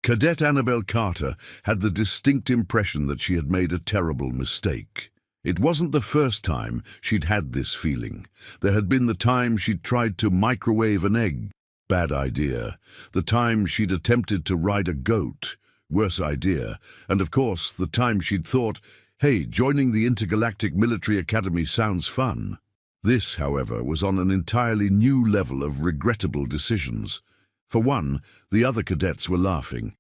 Cadet Annabelle Carter had the distinct impression that she had made a terrible mistake. It wasn't the first time she'd had this feeling. There had been the time she'd tried to microwave an egg. Bad idea. The time she'd attempted to ride a goat. Worse idea. And of course, the time she'd thought, hey, joining the Intergalactic Military Academy sounds fun. This, however, was on an entirely new level of regrettable decisions. For one, the other cadets were laughing.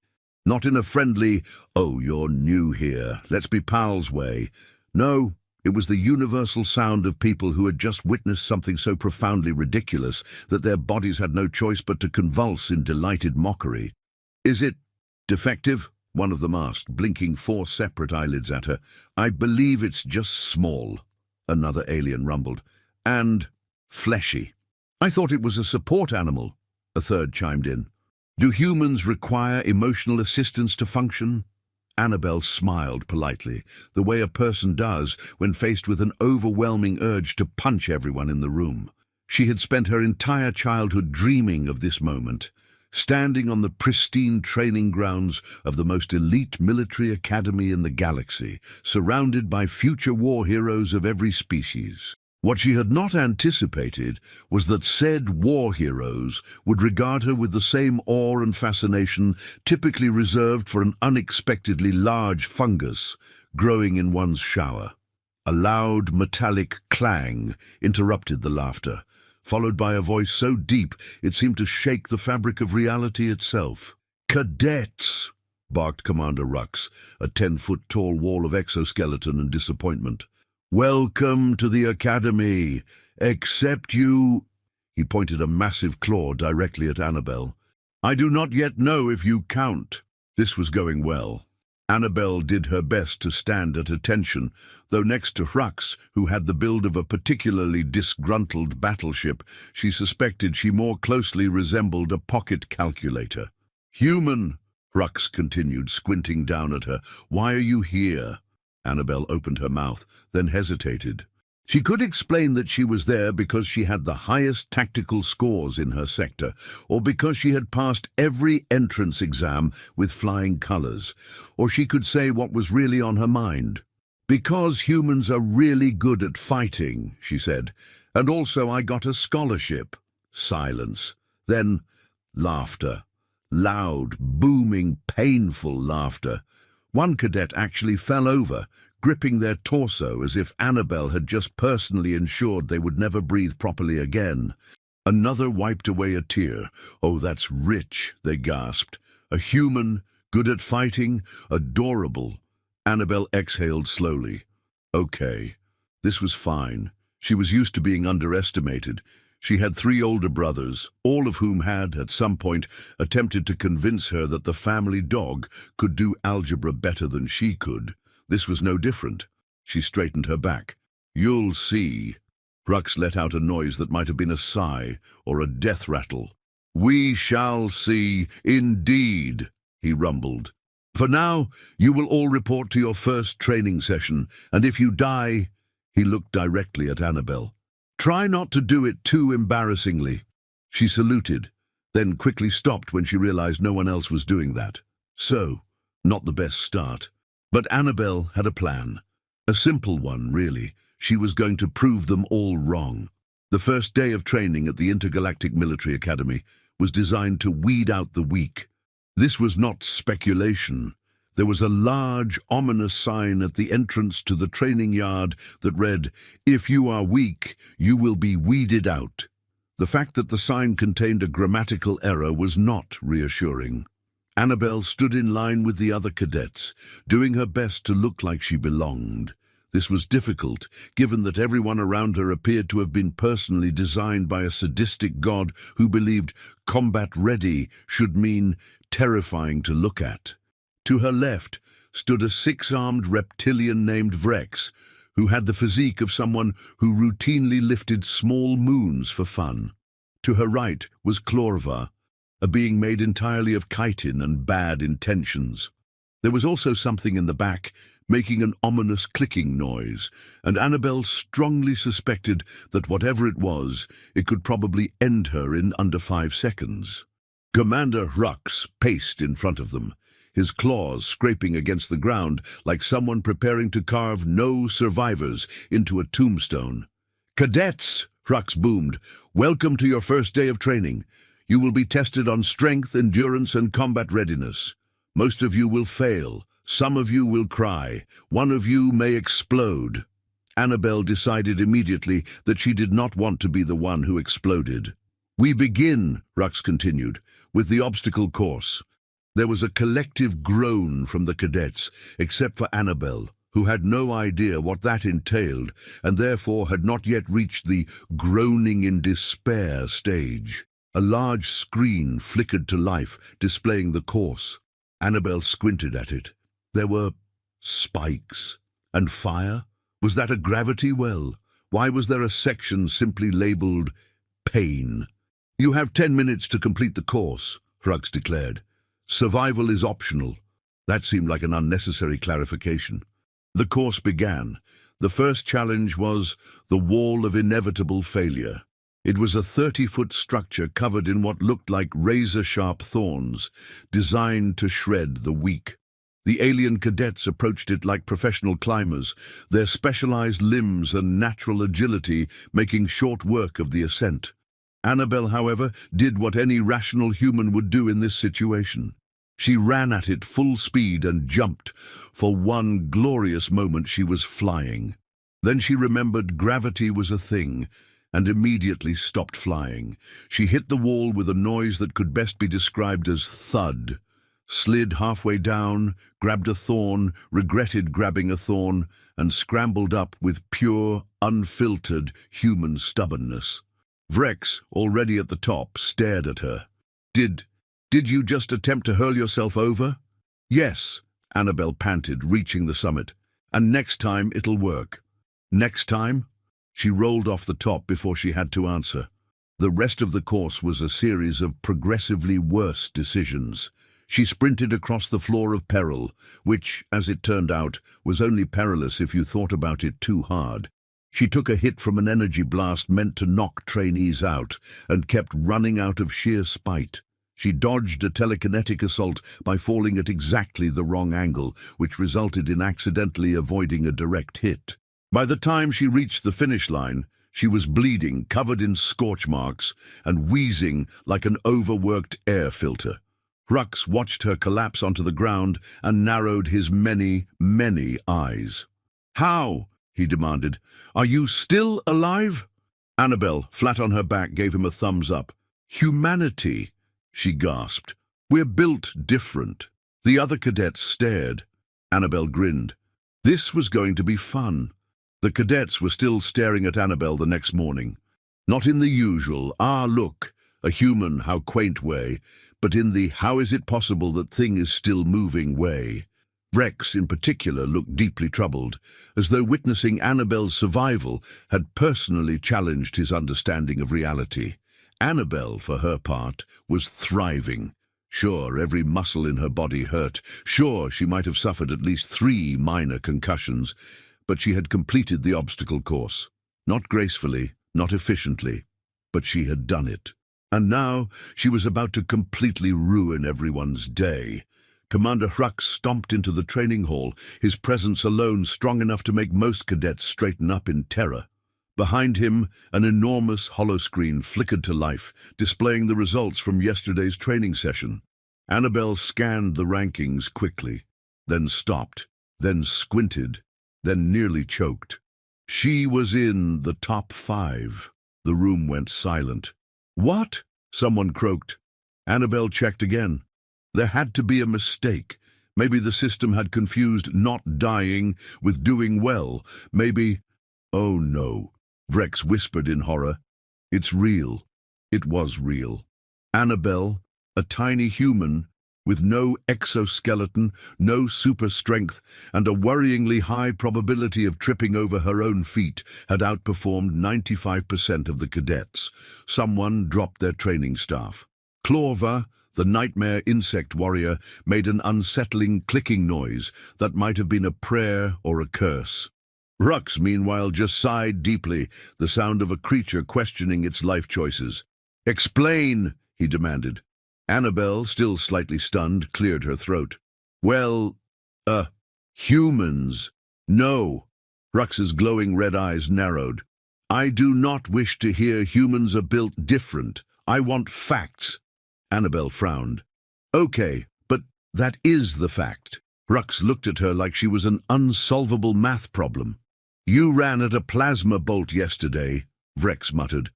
Not in a friendly, oh, you're new here, let's be pals way. No, it was the universal sound of people who had just witnessed something so profoundly ridiculous that their bodies had no choice but to convulse in delighted mockery. Is it defective? One of them asked, blinking 4 separate eyelids at her. I believe it's just small, another alien rumbled. And fleshy. I thought it was a support animal, a third chimed in. Do humans require emotional assistance to function? Annabelle smiled politely, the way a person does when faced with an overwhelming urge to punch everyone in the room. She had spent her entire childhood dreaming of this moment, standing on the pristine training grounds of the most elite military academy in the galaxy, surrounded by future war heroes of every species. What she had not anticipated was that said war heroes would regard her with the same awe and fascination typically reserved for an unexpectedly large fungus growing in one's shower. A loud, metallic clang interrupted the laughter, followed by a voice so deep it seemed to shake the fabric of reality itself. Cadets! Barked Commander Rux, a 10-foot-tall wall of exoskeleton and disappointment. Welcome to the Academy, except you... He pointed a massive claw directly at Annabelle. I do not yet know if you count. This was going well. Annabelle did her best to stand at attention, though next to Rux, who had the build of a particularly disgruntled battleship, she suspected she more closely resembled a pocket calculator. Human, Rux continued, squinting down at her. Why are you here? Annabelle opened her mouth, then hesitated. She could explain that she was there because she had the highest tactical scores in her sector, or because she had passed every entrance exam with flying colors, or she could say what was really on her mind. Because humans are really good at fighting, she said, and also I got a scholarship. Silence. Then laughter. Loud, booming, painful laughter. One cadet actually fell over, gripping their torso as if Annabelle had just personally ensured they would never breathe properly again. Another wiped away a tear. Oh, that's rich, they gasped. A human, good at fighting, adorable. Annabelle exhaled slowly. Okay, this was fine. She was used to being underestimated. She had 3 older brothers, all of whom had, at some point, attempted to convince her that the family dog could do algebra better than she could. This was no different. She straightened her back. You'll see. Rux let out a noise that might have been a sigh or a death rattle. We shall see, indeed, he rumbled. For now, you will all report to your first training session, and if you die, he looked directly at Annabelle. Try not to do it too embarrassingly. She saluted, then quickly stopped when she realized no one else was doing that. So, not the best start. But Annabelle had a plan. A simple one, really. She was going to prove them all wrong. The first day of training at the Intergalactic Military Academy was designed to weed out the weak. This was not speculation. There was a large, ominous sign at the entrance to the training yard that read, "If you are weak, you will be weeded out." The fact that the sign contained a grammatical error was not reassuring. Annabelle stood in line with the other cadets, doing her best to look like she belonged. This was difficult, given that everyone around her appeared to have been personally designed by a sadistic god who believed combat-ready should mean terrifying to look at. To her left stood a 6-armed reptilian named Vrex, who had the physique of someone who routinely lifted small moons for fun. To her right was Clorva, a being made entirely of chitin and bad intentions. There was also something in the back, making an ominous clicking noise, and Annabelle strongly suspected that whatever it was, it could probably end her in under 5 seconds. Commander Rux paced in front of them, his claws scraping against the ground like someone preparing to carve no survivors into a tombstone. "Cadets," Rux boomed, "welcome to your first day of training. You will be tested on strength, endurance, and combat readiness. Most of you will fail. Some of you will cry. One of you may explode." Annabelle decided immediately that she did not want to be the one who exploded. "We begin," Rux continued, "with the obstacle course." There was a collective groan from the cadets, except for Annabelle, who had no idea what that entailed and therefore had not yet reached the groaning in despair stage. A large screen flickered to life, displaying the course. Annabelle squinted at it. There were spikes and fire. Was that a gravity well? Why was there a section simply labeled pain? "You have 10 minutes to complete the course," Rux declared. "Survival is optional." That seemed like an unnecessary clarification. The course began. The first challenge was the Wall of Inevitable Failure. It was a 30-foot structure covered in what looked like razor-sharp thorns, designed to shred the weak. The alien cadets approached it like professional climbers, their specialized limbs and natural agility making short work of the ascent. Annabelle, however, did what any rational human would do in this situation. She ran at it full speed and jumped. For one glorious moment she was flying. Then she remembered gravity was a thing, and immediately stopped flying. She hit the wall with a noise that could best be described as thud, slid halfway down, grabbed a thorn, regretted grabbing a thorn, and scrambled up with pure, unfiltered human stubbornness. Vrex, already at the top, stared at her. Did you just attempt to hurl yourself over?" "Yes," Annabelle panted, reaching the summit. "And next time it'll work." "Next time?" She rolled off the top before she had to answer. The rest of the course was a series of progressively worse decisions. She sprinted across the floor of peril, which, as it turned out, was only perilous if you thought about it too hard. She took a hit from an energy blast meant to knock trainees out, and kept running out of sheer spite. She dodged a telekinetic assault by falling at exactly the wrong angle, which resulted in accidentally avoiding a direct hit. By the time she reached the finish line, she was bleeding, covered in scorch marks, and wheezing like an overworked air filter. Rux watched her collapse onto the ground and narrowed his many, many eyes. "How?" he demanded. "Are you still alive?" Annabelle, flat on her back, gave him a thumbs up. "Humanity," she gasped. "We're built different." The other cadets stared. Annabelle grinned. This was going to be fun. The cadets were still staring at Annabelle the next morning. Not in the usual, "Ah, look, a human, how quaint" way, but in the "how is it possible that thing is still moving" way. Rex, in particular, looked deeply troubled, as though witnessing Annabelle's survival had personally challenged his understanding of reality. Annabelle, for her part, was thriving. Sure, every muscle in her body hurt. Sure, she might have suffered at least 3 minor concussions, but she had completed the obstacle course. Not gracefully, not efficiently, but she had done it. And now she was about to completely ruin everyone's day. Commander Rux stomped into the training hall, his presence alone strong enough to make most cadets straighten up in terror. Behind him, an enormous holoscreen flickered to life, displaying the results from yesterday's training session. Annabelle scanned the rankings quickly, then stopped, then squinted, then nearly choked. She was in the top 5. The room went silent. "What?" someone croaked. Annabelle checked again. There had to be a mistake. Maybe the system had confused not dying with doing well. Maybe... Oh no, Vrex whispered in horror. It's real. It was real. Annabelle, a tiny human, with no exoskeleton, no super strength, and a worryingly high probability of tripping over her own feet, had outperformed 95% of the cadets. Someone dropped their training staff. Clorva, the nightmare insect warrior, made an unsettling clicking noise that might have been a prayer or a curse. Rux, meanwhile, just sighed deeply, the sound of a creature questioning its life choices. "Explain," he demanded. Annabelle, still slightly stunned, cleared her throat. Well, humans. No. Rux's glowing red eyes narrowed. I do not wish to hear humans are built different. I want facts. Annabelle frowned. Okay, but that is the fact. Rux looked at her like she was an unsolvable math problem. You ran at a plasma bolt yesterday, Vrex muttered.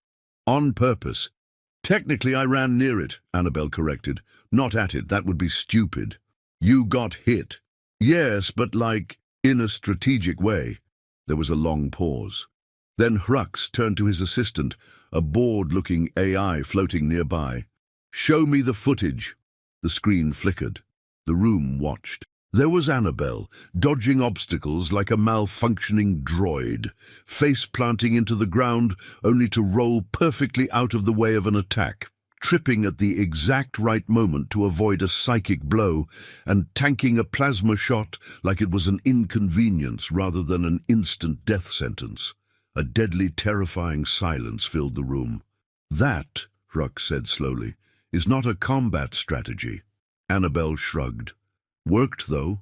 On purpose. Technically, I ran near it, Annabelle corrected. Not at it, that would be stupid. You got hit. Yes, but like, in a strategic way. There was a long pause. Then Rux turned to his assistant, a bored-looking AI floating nearby. Show me the footage. The screen flickered. The room watched. There was Annabelle, dodging obstacles like a malfunctioning droid, face-planting into the ground only to roll perfectly out of the way of an attack, tripping at the exact right moment to avoid a psychic blow, and tanking a plasma shot like it was an inconvenience rather than an instant death sentence. A deadly, terrifying silence filled the room. That, Rux said slowly, is not a combat strategy. Annabelle shrugged. Worked, though.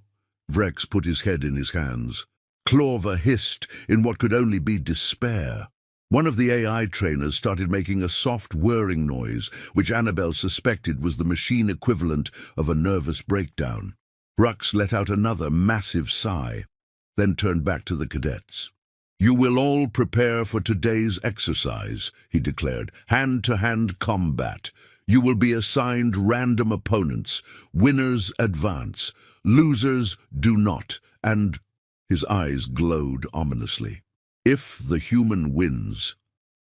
Vrex put his head in his hands. Clover hissed in what could only be despair. One of the AI trainers started making a soft whirring noise, which Annabelle suspected was the machine equivalent of a nervous breakdown. Rux let out another massive sigh, then turned back to the cadets. You will all prepare for today's exercise, he declared. Hand-to-hand combat. You will be assigned random opponents. Winners advance. Losers do not. And his eyes glowed ominously. If the human wins,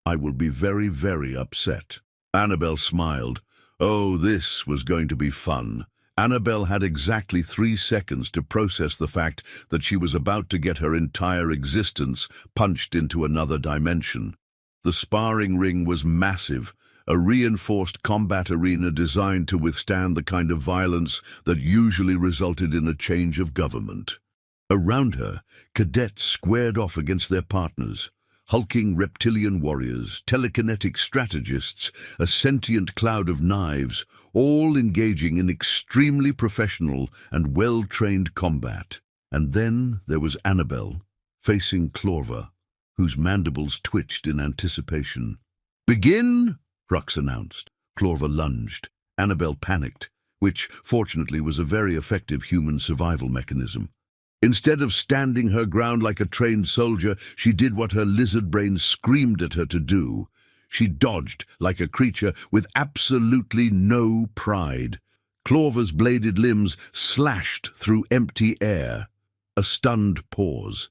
I will be very, very upset. Annabelle smiled. Oh, this was going to be fun. Annabelle had exactly 3 seconds to process the fact that she was about to get her entire existence punched into another dimension. The sparring ring was massive, a reinforced combat arena designed to withstand the kind of violence that usually resulted in a change of government. Around her, cadets squared off against their partners, hulking reptilian warriors, telekinetic strategists, a sentient cloud of knives, all engaging in extremely professional and well-trained combat. And then there was Annabelle, facing Clover, whose mandibles twitched in anticipation. Begin! Rux announced. Clover lunged. Annabelle panicked, which, fortunately, was a very effective human survival mechanism. Instead of standing her ground like a trained soldier, she did what her lizard brain screamed at her to do. She dodged like a creature with absolutely no pride. Clover's bladed limbs slashed through empty air. A stunned pause.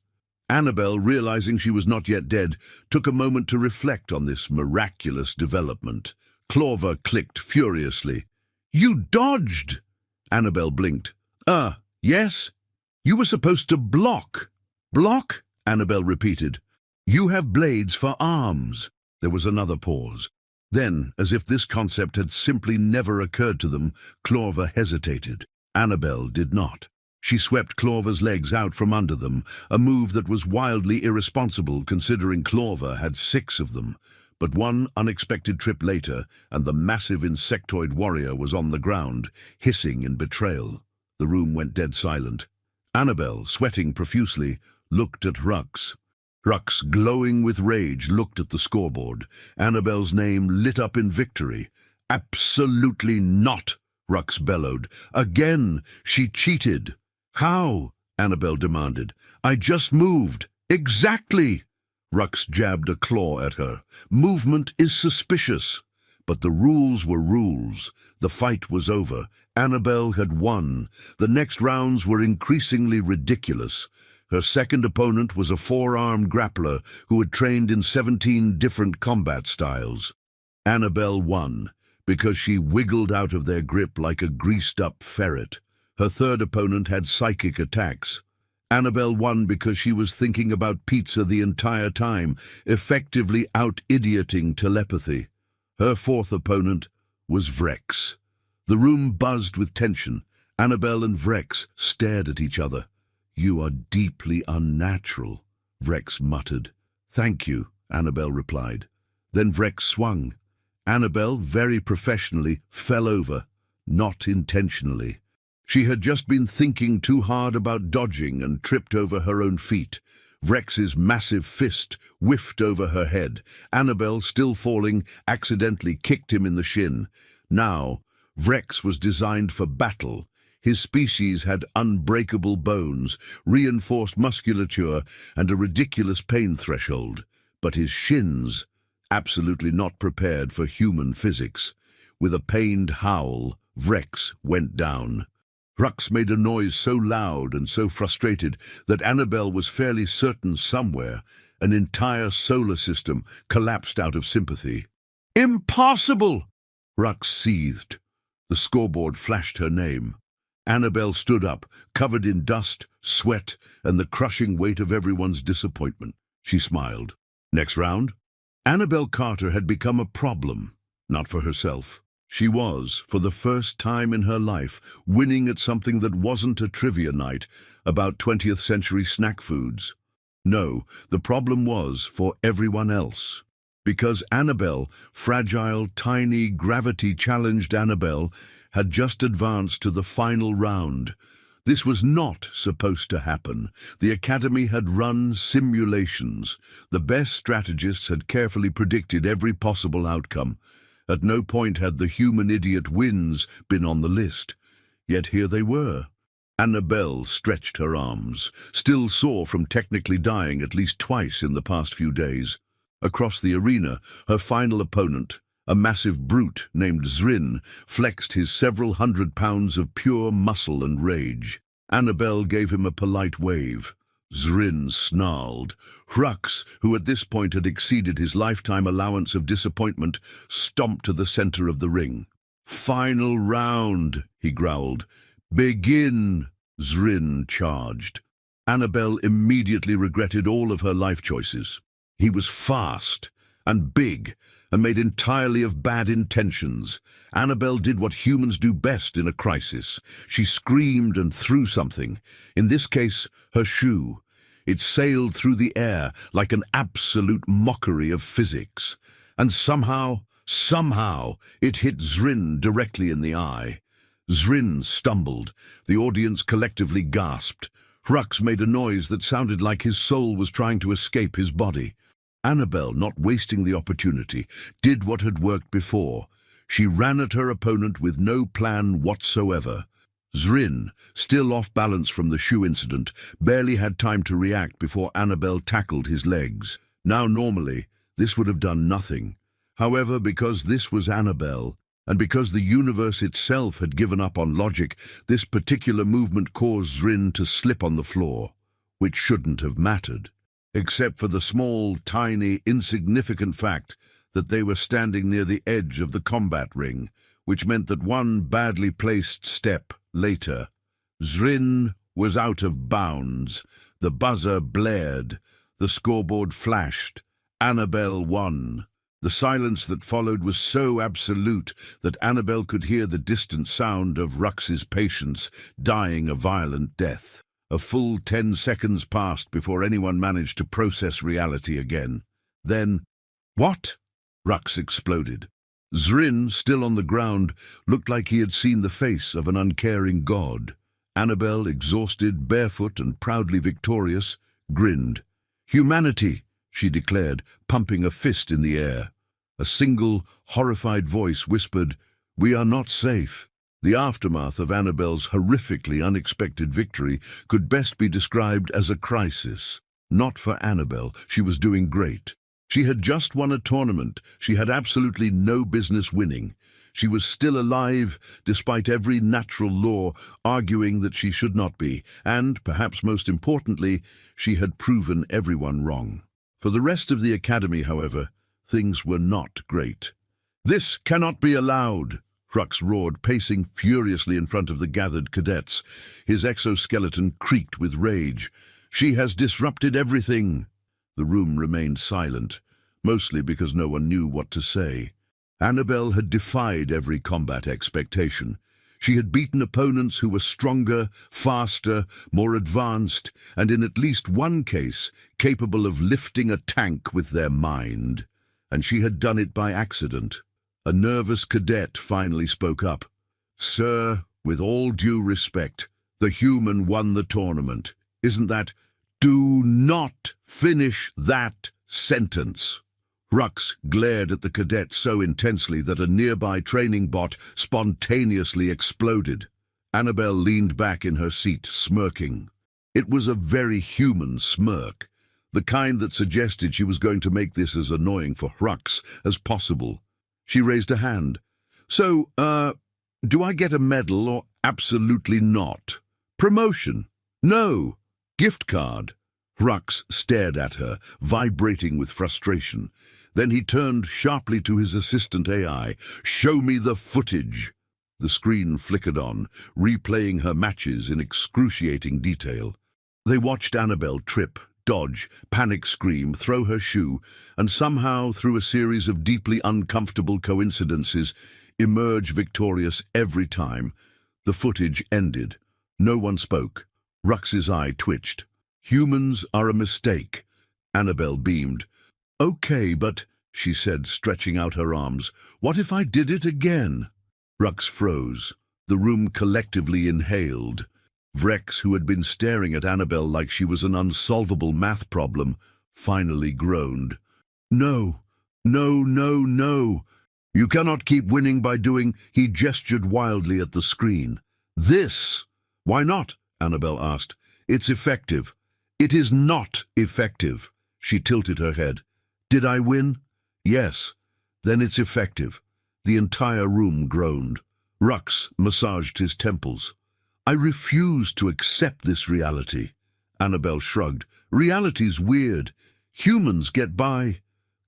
Annabelle, realizing she was not yet dead, took a moment to reflect on this miraculous development. Clover clicked furiously. You dodged! Annabelle blinked. Yes? You were supposed to block. Block? Annabelle repeated. You have blades for arms. There was another pause. Then, as if this concept had simply never occurred to them, Clover hesitated. Annabelle did not. She swept Clover's legs out from under them, a move that was wildly irresponsible considering Clover had 6 of them. But one unexpected trip later, and the massive insectoid warrior was on the ground, hissing in betrayal. The room went dead silent. Annabelle, sweating profusely, looked at Rux. Rux, glowing with rage, looked at the scoreboard. Annabelle's name lit up in victory. Absolutely not, Rux bellowed. Again, she cheated. How? Annabelle demanded. I just moved. Exactly! Rux jabbed a claw at her. Movement is suspicious. But the rules were rules. The fight was over. Annabelle had won. The next rounds were increasingly ridiculous. Her second opponent was a 4-armed grappler who had trained in 17 different combat styles. Annabelle won because she wiggled out of their grip like a greased-up ferret. Her third opponent had psychic attacks. Annabelle won because she was thinking about pizza the entire time, effectively out-idioting telepathy. Her fourth opponent was Vrex. The room buzzed with tension. Annabelle and Vrex stared at each other. You are deeply unnatural, Vrex muttered. Thank you, Annabelle replied. Then Vrex swung. Annabelle, very professionally, fell over. not intentionally. She had just been thinking too hard about dodging and tripped over her own feet. Vrex's massive fist whiffed over her head. Annabelle, still falling, accidentally kicked him in the shin. Now, Vrex was designed for battle. His species had unbreakable bones, reinforced musculature, and a ridiculous pain threshold. But his shins, absolutely not prepared for human physics. With a pained howl, Vrex went down. Rux made a noise so loud and so frustrated that Annabelle was fairly certain somewhere an entire solar system collapsed out of sympathy. "Impossible!" Rux seethed. The scoreboard flashed her name. Annabelle stood up, covered in dust, sweat, and the crushing weight of everyone's disappointment. She smiled. Next round? Annabelle Carter had become a problem, not for herself. She was, for the first time in her life, winning at something that wasn't a trivia night about 20th century snack foods. No, the problem was for everyone else. Because Annabelle, fragile, tiny, gravity-challenged Annabelle, had just advanced to the final round. This was not supposed to happen. The Academy had run simulations. The best strategists had carefully predicted every possible outcome. At no point had the human idiot wins been on the list. Yet here they were. Annabelle stretched her arms, still sore from technically dying at least twice in the past few days. Across the arena, her final opponent, a massive brute named Zrin, flexed his several hundred pounds of pure muscle and rage. Annabelle gave him a polite wave. Zrin snarled. Rux, who at this point had exceeded his lifetime allowance of disappointment, stomped to the center of the ring. "Final round," he growled. "Begin," Zrin charged. Annabelle immediately regretted all of her life choices. He was fast and big and made entirely of bad intentions. Annabelle did what humans do best in a crisis. She screamed and threw something, in this case, her shoe. It sailed through the air like an absolute mockery of physics. And somehow, it hit Zrin directly in the eye. Zrin stumbled. The audience collectively gasped. Rux made a noise that sounded like his soul was trying to escape his body. Annabelle, not wasting the opportunity, did what had worked before. She ran at her opponent with no plan whatsoever. Zrin, still off balance from the shoe incident, barely had time to react before Annabelle tackled his legs. Now normally, this would have done nothing. However, because this was Annabelle, and because the universe itself had given up on logic, this particular movement caused Zrin to slip on the floor, which shouldn't have mattered, except for the small, tiny, insignificant fact that they were standing near the edge of the combat ring, which meant that one badly placed step later, Zrin was out of bounds. The buzzer blared. The scoreboard flashed. Annabelle won. The silence that followed was so absolute that Annabelle could hear the distant sound of Rux's patients dying a violent death. A full 10 seconds passed before anyone managed to process reality again. Then, "What?" Rux exploded. Zrin, still on the ground, looked like he had seen the face of an uncaring god. Annabelle, exhausted, barefoot, and proudly victorious, grinned. "Humanity," she declared, pumping a fist in the air. A single, horrified voice whispered, "We are not safe." The aftermath of Annabelle's horrifically unexpected victory could best be described as a crisis. Not for Annabelle. She was doing great. She had just won a tournament she had absolutely no business winning. She was still alive, despite every natural law arguing that she should not be, and, perhaps most importantly, she had proven everyone wrong. For the rest of the Academy, however, things were not great. "This cannot be allowed," Rux roared, pacing furiously in front of the gathered cadets. His exoskeleton creaked with rage. "She has disrupted everything." The room remained silent, mostly because no one knew what to say. Annabelle had defied every combat expectation. She had beaten opponents who were stronger, faster, more advanced, and in at least one case, capable of lifting a tank with their mind. And she had done it by accident. A nervous cadet finally spoke up. Sir, with all due respect, the human won the tournament. Isn't that? Do not finish that sentence. Rux glared at the cadet so intensely that a nearby training bot spontaneously exploded. Annabelle leaned back in her seat, smirking. It was a very human smirk, the kind that suggested she was going to make this as annoying for Rux as possible. She raised a hand. So, do I get a medal or absolutely not? Promotion? No. Gift card? Rux stared at her, vibrating with frustration. Then he turned sharply to his assistant AI. Show me the footage. The screen flickered on, replaying her matches in excruciating detail. They watched Annabelle trip, dodge, panic scream, throw her shoe, and somehow, through a series of deeply uncomfortable coincidences, emerge victorious every time. The footage ended. No one spoke. Rux's eye twitched. Humans are a mistake. Annabelle beamed. Okay, but, she said, stretching out her arms, what if I did it again? Rux froze. The room collectively inhaled. Vrex, who had been staring at Annabelle like she was an unsolvable math problem, finally groaned. No, no, no, no. You cannot keep winning by doing. He gestured wildly at the screen. This. Why not? Annabelle asked. It's effective. It is not effective. She tilted her head. Did I win? Yes. Then it's effective. The entire room groaned. Rux massaged his temples. I refuse to accept this reality. Annabelle shrugged. Reality's weird. Humans get by.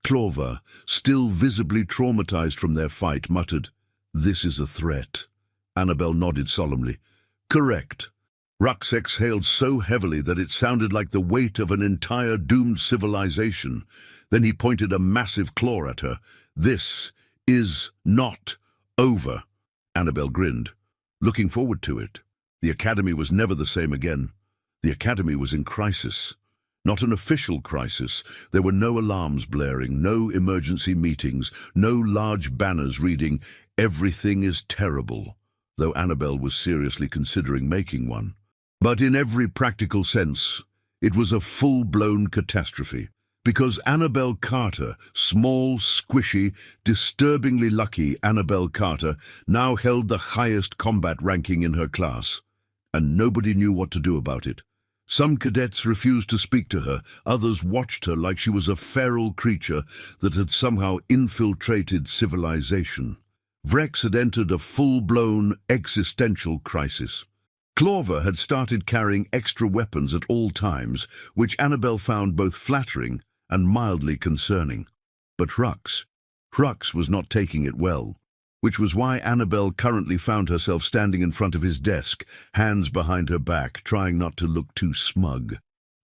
Clover, still visibly traumatized from their fight, muttered, This is a threat. Annabelle nodded solemnly. Correct. Rux exhaled so heavily that it sounded like the weight of an entire doomed civilization. Then he pointed a massive claw at her. This is not over. Annabelle grinned, looking forward to it. The Academy was never the same again. The Academy was in crisis. Not an official crisis. There were no alarms blaring, no emergency meetings, no large banners reading, Everything is terrible, though Annabelle was seriously considering making one. But in every practical sense, it was a full-blown catastrophe. Because Annabelle Carter, small, squishy, disturbingly lucky Annabelle Carter, now held the highest combat ranking in her class. And nobody knew what to do about it. Some cadets refused to speak to her, others watched her like she was a feral creature that had somehow infiltrated civilization. Vrex had entered a full-blown existential crisis. Clover had started carrying extra weapons at all times, which Annabelle found both flattering and mildly concerning. But Rux was not taking it well, which was why Annabelle currently found herself standing in front of his desk, hands behind her back, trying not to look too smug.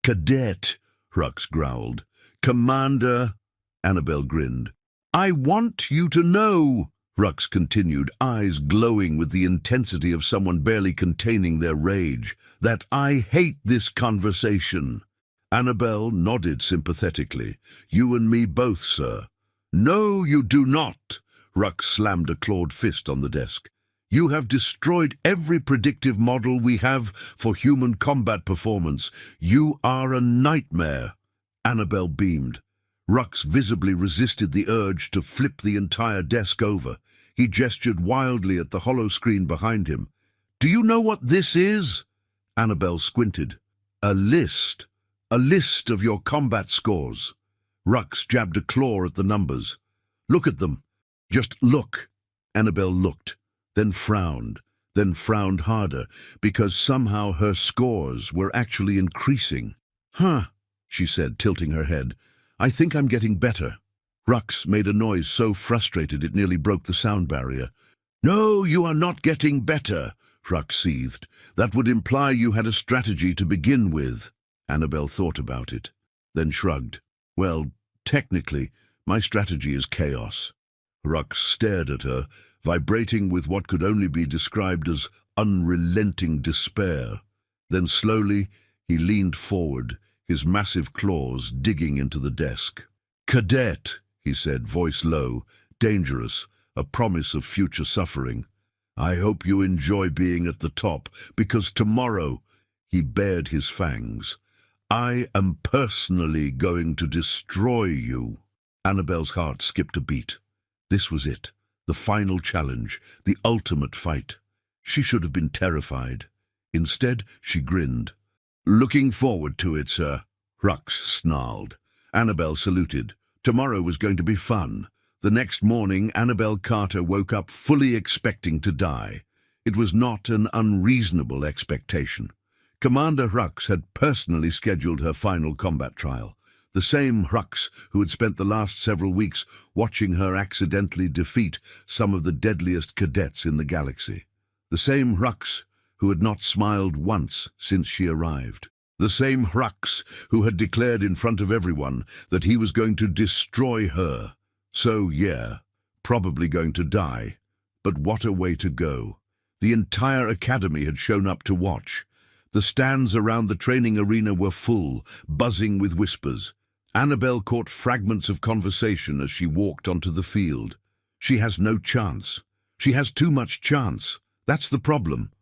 Cadet, Rux growled. Commander, Annabelle grinned. I want you to know, Rux continued, eyes glowing with the intensity of someone barely containing their rage, that I hate this conversation. Annabelle nodded sympathetically. You and me both, sir. No, you do not. Rux slammed a clawed fist on the desk. You have destroyed every predictive model we have for human combat performance. You are a nightmare. Annabelle beamed. Rux visibly resisted the urge to flip the entire desk over. He gestured wildly at the hollow screen behind him. Do you know what this is? Annabelle squinted. A list. A list of your combat scores. Rux jabbed a claw at the numbers. Look at them. Just look. Annabelle looked, then frowned harder, because somehow her scores were actually increasing. Huh, she said, tilting her head. I think I'm getting better. Rux made a noise so frustrated it nearly broke the sound barrier. No, you are not getting better, Rux seethed. That would imply you had a strategy to begin with. Annabelle thought about it, then shrugged. Well, technically, my strategy is chaos. Rux stared at her, vibrating with what could only be described as unrelenting despair. Then slowly, he leaned forward, his massive claws digging into the desk. Cadet, he said, voice low, dangerous, a promise of future suffering. I hope you enjoy being at the top, because tomorrow, he bared his fangs, I am personally going to destroy you. Annabelle's heart skipped a beat. This was it, the final challenge, the ultimate fight. She should have been terrified. Instead, she grinned. Looking forward to it, sir. Rux snarled. Annabelle saluted. Tomorrow was going to be fun. The next morning, Annabelle Carter woke up fully expecting to die. It was not an unreasonable expectation. Commander Rux had personally scheduled her final combat trial. The same Rux who had spent the last several weeks watching her accidentally defeat some of the deadliest cadets in the galaxy. The same Rux who had not smiled once since she arrived. The same Rux who had declared in front of everyone that he was going to destroy her. So, yeah, probably going to die. But what a way to go. The entire academy had shown up to watch. The stands around the training arena were full, buzzing with whispers. Annabelle caught fragments of conversation as she walked onto the field. She has no chance. She has too much chance. That's the problem.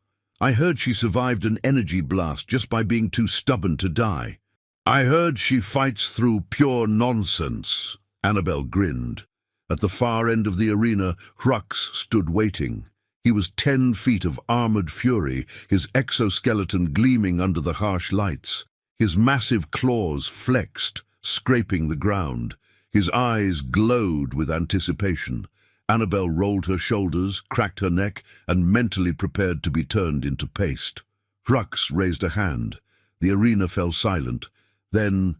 I heard she survived an energy blast just by being too stubborn to die. I heard she fights through pure nonsense. Annabelle grinned. At the far end of the arena, Rux stood waiting. He was 10 feet of armored fury, his exoskeleton gleaming under the harsh lights. His massive claws flexed, scraping the ground. His eyes glowed with anticipation. Annabelle rolled her shoulders, cracked her neck, and mentally prepared to be turned into paste. Rux raised a hand. The arena fell silent. Then,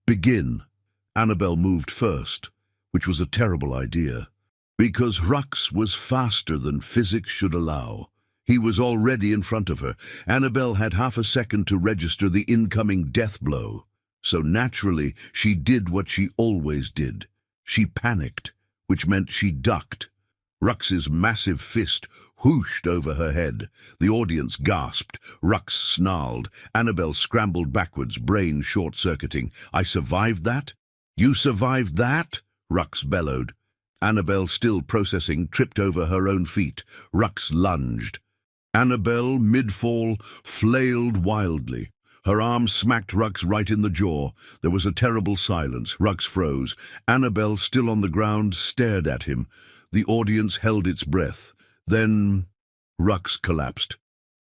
begin. Annabelle moved first, which was a terrible idea. Because Rux was faster than physics should allow. He was already in front of her. Annabelle had half a second to register the incoming death blow. So naturally, she did what she always did. She panicked, which meant she ducked. Rux's massive fist whooshed over her head. The audience gasped. Rux snarled. Annabelle scrambled backwards, brain short-circuiting. I survived that? You survived that? Rux bellowed. Annabelle, still processing, tripped over her own feet. Rux lunged. Annabelle, mid-fall, flailed wildly. Her arm smacked Rux right in the jaw. There was a terrible silence. Rux froze. Annabelle, still on the ground, stared at him. The audience held its breath. Then Rux collapsed.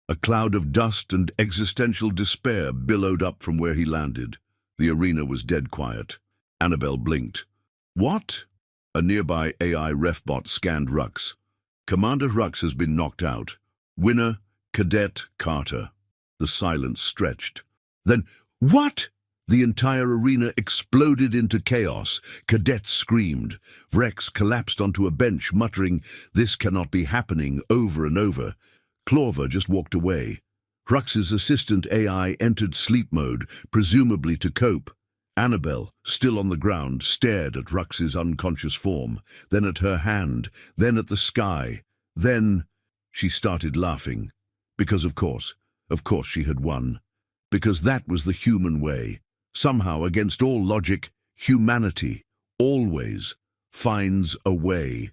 A cloud of dust and existential despair billowed up from where he landed. The arena was dead quiet. Annabelle blinked. What? A nearby AI refbot scanned Rux. Commander Rux has been knocked out. Winner, Cadet Carter. The silence stretched. Then, what? The entire arena exploded into chaos. Cadets screamed. Vrex collapsed onto a bench, muttering, "This cannot be happening," over and over. Clover just walked away. Rux's assistant AI entered sleep mode, presumably to cope. Annabelle, still on the ground, stared at Rux's unconscious form, then at her hand, then at the sky. Then she started laughing. Because of course she had won. Because that was the human way. Somehow, against all logic, humanity always finds a way.